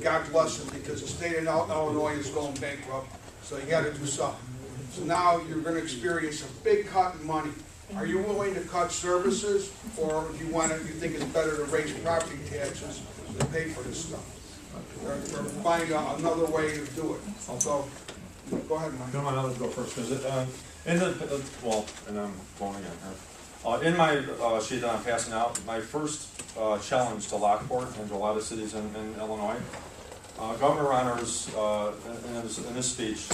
God bless them, because the state of Illinois is going bankrupt, so you gotta do something. So now you're gonna experience a big cut in money. Are you willing to cut services, or do you think it's better to raise property taxes to pay for this stuff? Or find another way to do it? So, go ahead, Mike. Come on, I'll go first, because and I'm going again here. In my sheet that I'm passing out, my first challenge to Lockport and to a lot of cities in Illinois, Governor Rauner's, in his speech,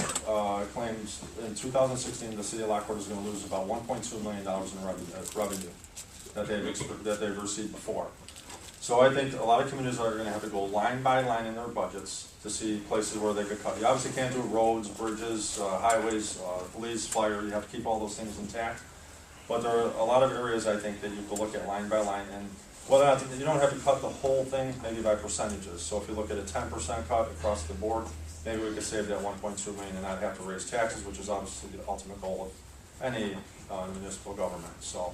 claims in 2016 the city of Lockport is going to lose about $1.2 million in revenue that they've received before. So I think a lot of communities are going to have to go line by line in their budgets to see places where they could cut. You obviously can't do roads, bridges, highways, police, fire. You have to keep all those things intact. But there are a lot of areas I think that you could look at line by line, and whether or not you don't have to cut the whole thing, maybe by percentages. So if you look at a 10% cut across the board, maybe we could save that 1.2 million and not have to raise taxes, which is obviously the ultimate goal of any municipal government. So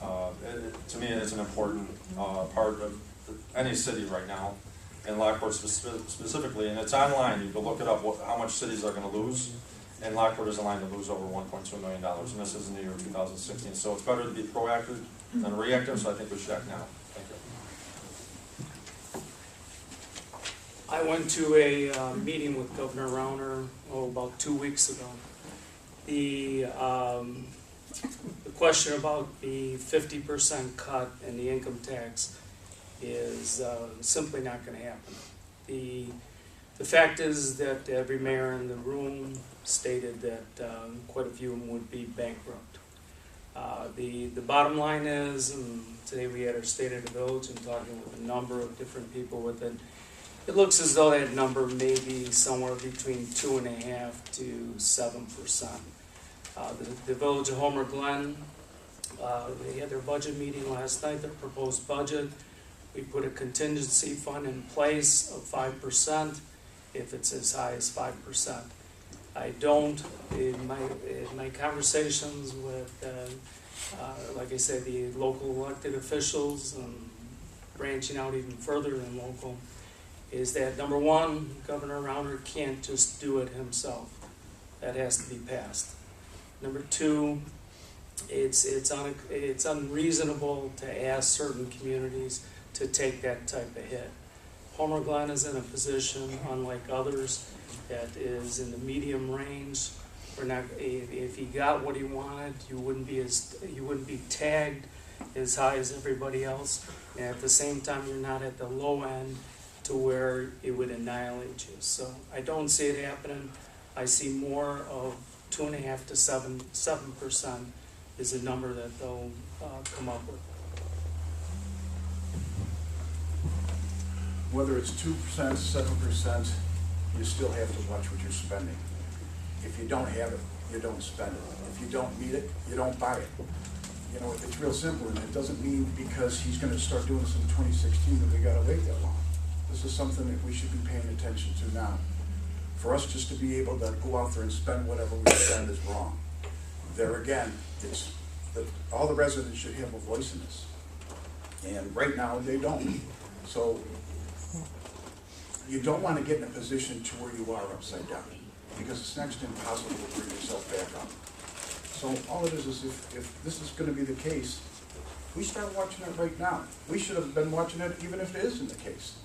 to me, it's an important part of any city right now, and Lockport specifically, and it's online. You can look it up, how much cities are going to lose, and Lockport is in line to lose over $1.2 million, and this is in the year 2016. So it's better to be proactive than reactive, so I think we should act now. Thank you. I went to a meeting with Governor Rauner, about 2 weeks ago. The question about the 50% cut in the income tax is simply not going to happen. The fact is that every mayor in the room stated that quite a few of them would be bankrupt. The bottom line is, and today we had our State of the Village and talking with a number of different people with it, it looks as though that number may be somewhere between 2.5% to 7%. The Village of Homer Glen, they had their budget meeting last night, their proposed budget. We put a contingency fund in place of 5% if it's as high as 5%. I don't, in my conversations with, like I said, the local elected officials, branching out even further than local, is that number one, Governor Rauner can't just do it himself. That has to be passed. Number two, it's unreasonable to ask certain communities to take that type of hit. Homer Glen is in a position, unlike others, that is in the medium range. If he got what he wanted, you wouldn't be tagged as high as everybody else, and at the same time, you're not at the low end to where it would annihilate you. So I don't see it happening. I see more of 2.5% to 7% is a number that they'll come up with. Whether it's 2%, 7%, you still have to watch what you're spending. If you don't have it, you don't spend it. If you don't need it, you don't buy it. You know, it's real simple, and it doesn't mean because he's going to start doing this in 2016 that we got to wait that long. This is something that we should be paying attention to now. For us just to be able to go out there and spend whatever we spend is wrong. There again, it's all the residents should have a voice in this. And right now, they don't. So you don't want to get in a position to where you are upside down, because it's next to impossible to bring yourself back up. So all it is if this is going to be the case, we start watching it right now. We should have been watching it even if it isn't the case.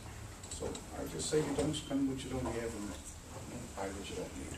So I just say you don't spend what you don't have and buy what you don't need.